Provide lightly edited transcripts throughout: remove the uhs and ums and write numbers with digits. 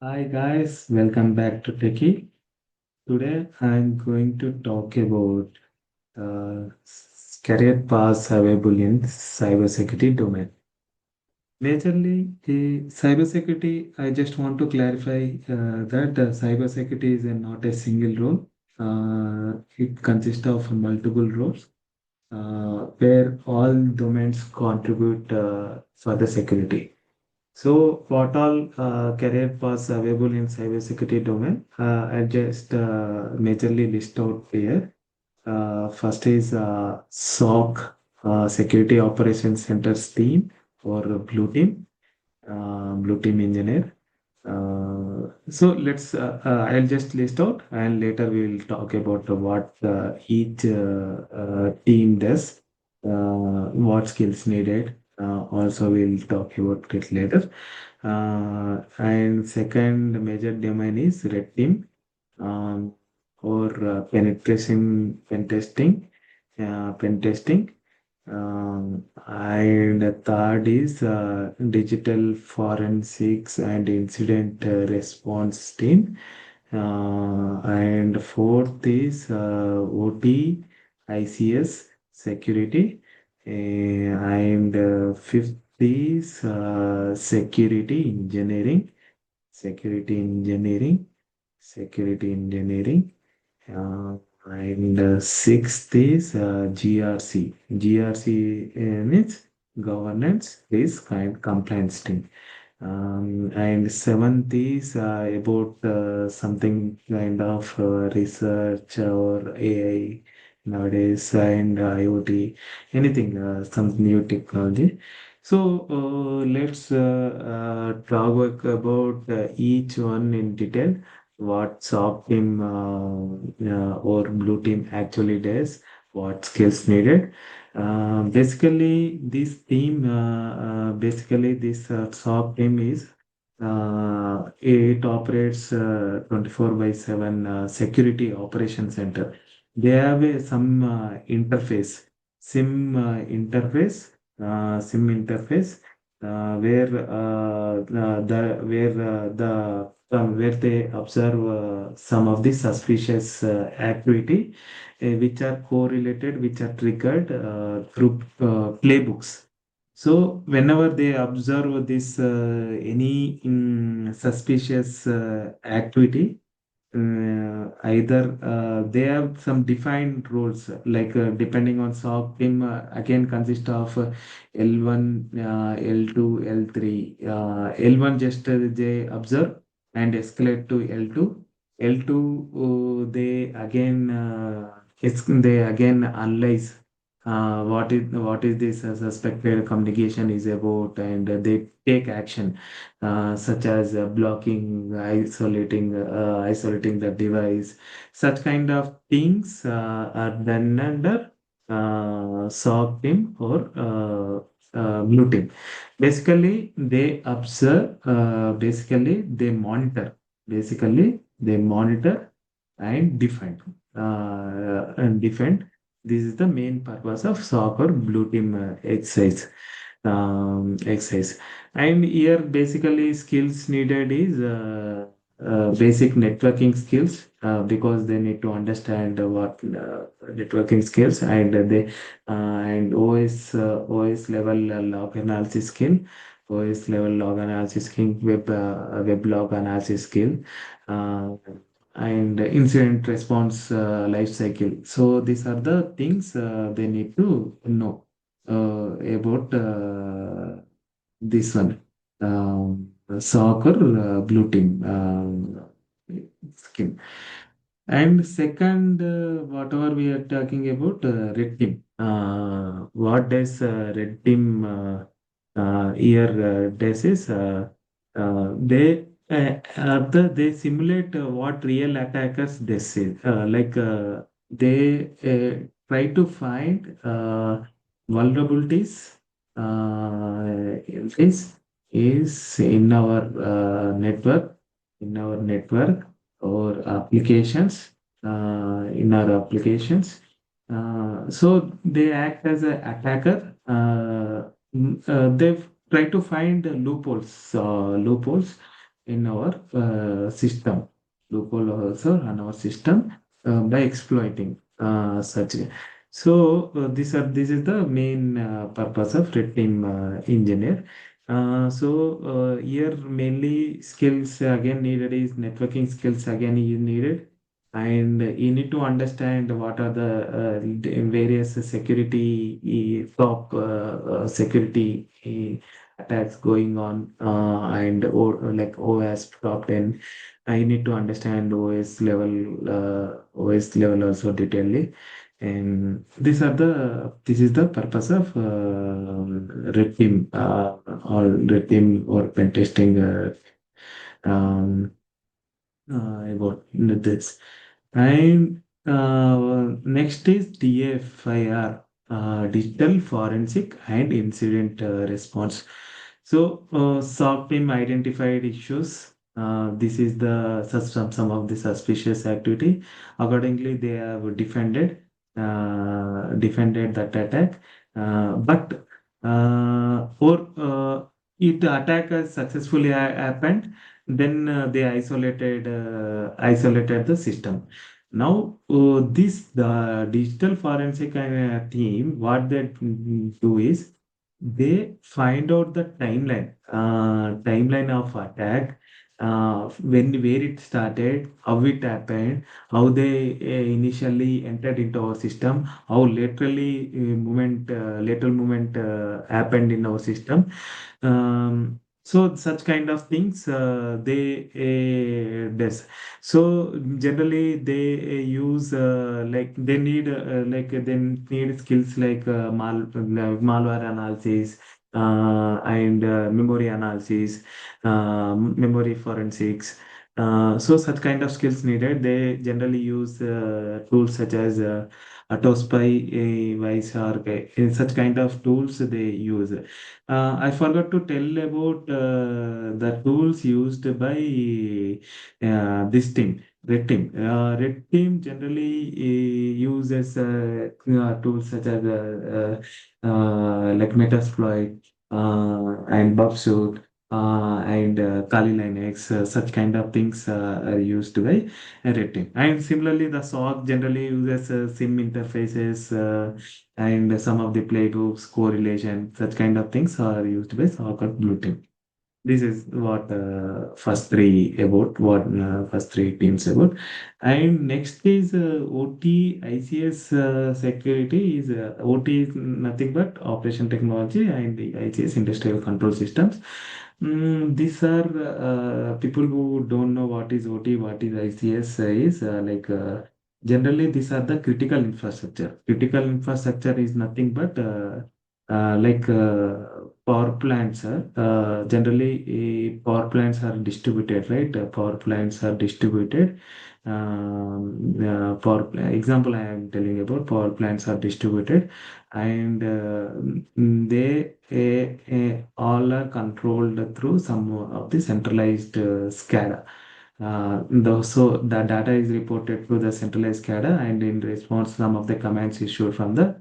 Hi guys, welcome back to Techie. Today I'm going to talk about career paths available in cybersecurity domain. Majorly, the cybersecurity, I just want to clarify that cybersecurity is not a single role. It consists of multiple roles where all domains contribute for the security. So, what all career paths available in cybersecurity domain? I'll just majorly list out here. First is SOC, Security Operations Centers team or Blue Team Engineer. I'll just list out and later we will talk about what each team does, what skills needed. Also, we'll talk about it later. And second major domain is red team um, or pen testing. And the third is digital forensics and incident response team. And fourth is OT, ICS, security. And fifth is security engineering, security engineering. Uh, and sixth is GRC. GRC means governance, risk, and compliance team. And seventh is about something kind of research or AI nowadays and IoT, anything, some new technology. So let's talk about each one in detail. What SOC team or blue team actually does, what skills needed. Basically, this SOC team is it operates 24 by 7 security operation center. They have some SIM interface, SIM interface, where they observe some of the suspicious activity which are correlated, which are triggered through playbooks. So whenever they observe this any suspicious activity, either they have some defined roles, like depending on SOC team, again consist of L1, L2, L3. L1 just they observe and escalate to L2. L2 they again analyze what is this suspected communication is about, and they take action such as blocking, isolating the device. Such kind of things are done under SOC team or blue team. Basically, they observe. Basically, they monitor. Basically, they monitor and defend. This is the main purpose of SOC or blue team exercise. And here, basically, skills needed is basic networking skills because they need to understand what networking skills, and and OS level log analysis skill, web log analysis skill, uh, and incident response life cycle. So these are the things they need to know about this one, soccer blue team skin. And second, whatever we are talking about, red team. What does red team here does is they simulate what real attackers they say. They try to find vulnerabilities is in our network or applications, in our applications. So they act as an attacker. They try to find loopholes. in our system, loophole also on our system by exploiting such. So this is the main purpose of red team engineer. Here mainly skills again needed is networking skills again is needed, and you need to understand what are the various security top security attacks going on, and or like OS top 10. I need to understand OS level also detailedly. And this is the purpose of red team or pen testing about this. And next is DFIR, Digital Forensic and Incident Response. So, SOC team identified issues. This is the some of the suspicious activity. Accordingly, they have defended that attack. But or if the attack has successfully happened, then they isolated the system. Now, this the digital forensic team, what they do is they find out the timeline of attack, when where it started, how it happened, how they initially entered into our system, how lateral movement happened in our system. So such kind of things they does. So generally they use like they need they need skills like malware analysis and memory analysis, memory forensics. So such kind of skills needed. They generally use tools such as Autospy, Vice, or such kind of tools they use. I forgot to tell about the tools used by this team, Red Team. Red Team generally uses tools such as like Metasploit and Bubsuit and Kali Linux. Such kind of things are used by Red Team. And similarly, the SOC generally uses SIM interfaces. And some of the playbooks, correlation, such kind of things are used by soccer blue team. This is what first three teams about. And next is OT ICS security is OT is nothing but operation technology, and the ICS industrial control systems. These are people who don't know what is OT, what is ICS is generally these are the critical infrastructure. Critical infrastructure is nothing but power plants. Generally, power plants are distributed, right? Power plants are distributed. Example, I am telling about power plants are distributed, and they all are controlled through some of the centralized SCADA. So the data is reported to the centralized SCADA, and in response, some of the commands issued from the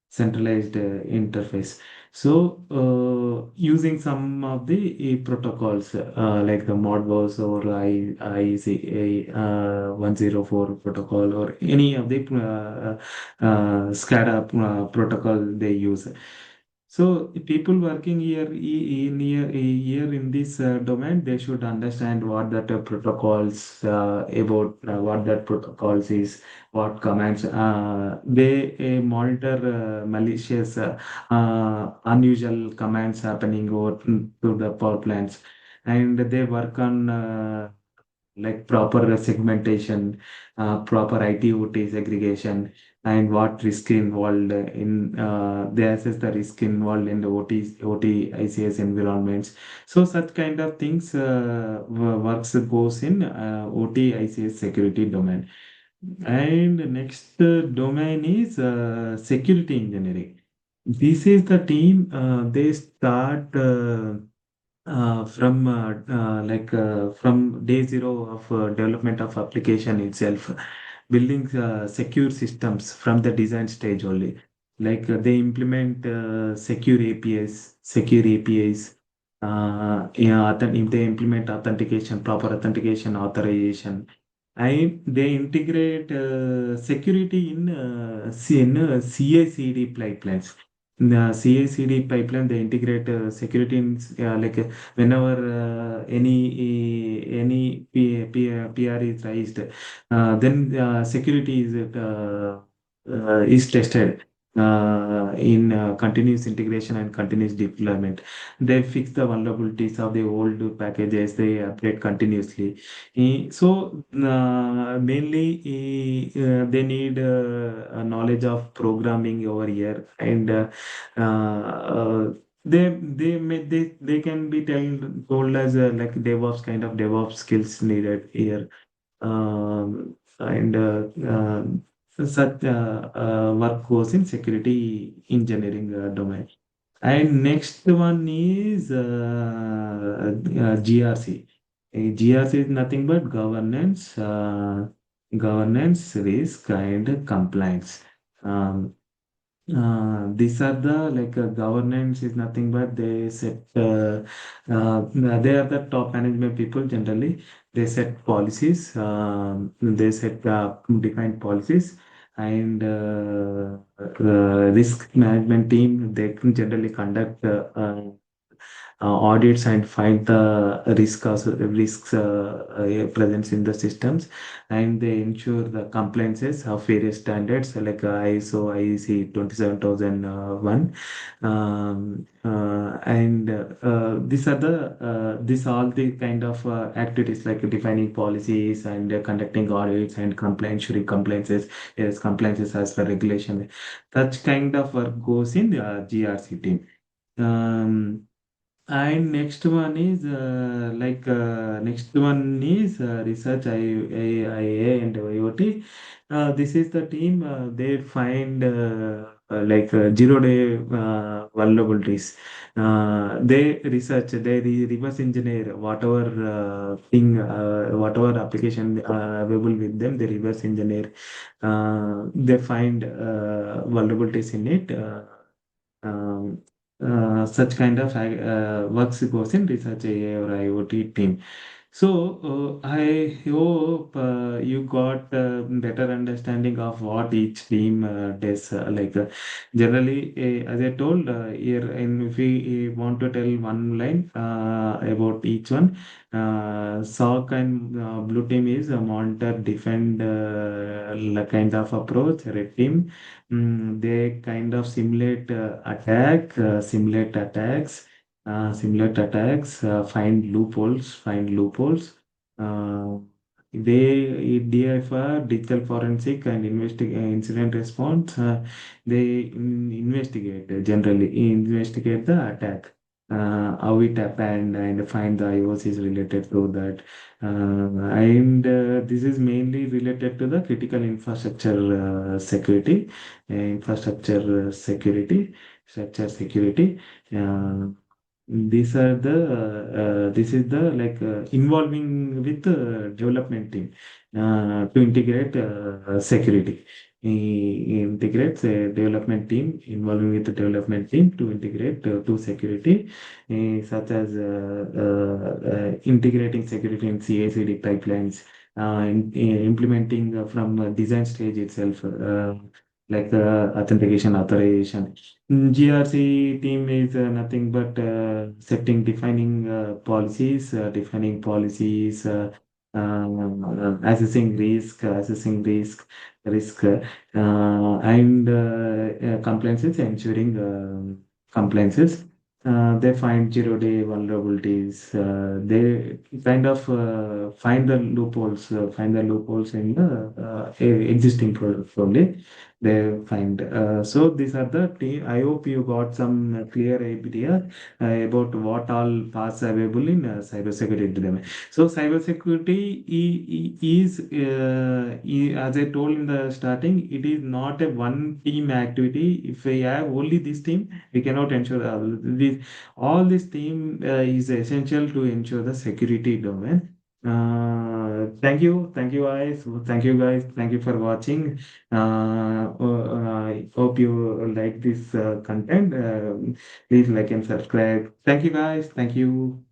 centralized interface. So, using some of the protocols like the Modbus or IEC 104 protocol, or any of the SCADA protocol they use. So people working here in this domain, they should understand what that protocols about what that protocols is, what commands. They monitor malicious, unusual commands happening over to the power plants, and they work on like proper segmentation, proper IT/OT segregation, and what risk involved in they assess the risk involved in the OT ICS environments. So such kind of things works goes in OT ICS security domain. And next domain is security engineering. This is the team they start. From day zero of development of application itself, building secure systems from the design stage only. They implement secure APIs, Yeah, if they implement authentication, proper authentication, authorization, and they integrate security in CI/CD pipelines. In the CI/CD pipeline, they integrate security in whenever any PR is raised, then security is tested in continuous integration and continuous deployment. They fix the vulnerabilities of the old packages. They update continuously. Mainly they need a knowledge of programming over here, and they can be told as like DevOps kind of DevOps skills needed here. And such work goes in security engineering domain. And next one is GRC. GRC is nothing but governance, risk, and compliance. Um, these are the governance is nothing but they are the top management people generally. They set policies, they set defined policies, and risk management team, they can generally conduct audits and find the risks present in the systems, and they ensure the compliances of various standards like ISO, IEC 27001, and these all the kind of activities like defining policies and conducting audits and ensuring compliances, yes, compliances as per regulation. Such kind of work goes in the GRC team. Um, and next one is research IA and IoT. This is the team. They find zero day vulnerabilities. They research. They reverse engineer whatever application available with them. They reverse engineer. They find vulnerabilities in it. Um, Such kind of works goes in research AI or IoT team. So I hope you got better understanding of what each team does. Generally, as I told here, and if we want to tell one line about each one, SOC and blue team is a monitor, defend kind of approach. Red team, they kind of simulate attacks, find loopholes. Uh, they DFIR, digital forensic and incident response. They generally investigate the attack. How it happened and find the IOCs related to that. And this is mainly related to the critical infrastructure security, infrastructure security, structure security. Uh, these are the this is the involving with the development team to integrate security. Integrates a development team, involving with the development team to integrate to security, such as integrating security in CI/CD pipelines, implementing from design stage itself, authentication, authorization. GRC team is nothing but defining policies, assessing risk, and compliances, ensuring compliances. They find zero-day vulnerabilities. They kind of find the loopholes in the existing products only. They find. So these are the team. I hope you got some clear idea about what all paths available in cybersecurity domain. So cybersecurity is, as I told in the starting, it is not a one team activity. If we have only this team, we cannot ensure all this team is essential to ensure the security domain. Thank you guys, thank you for watching. Hope you like this content. Please like and subscribe. Thank you guys, thank you.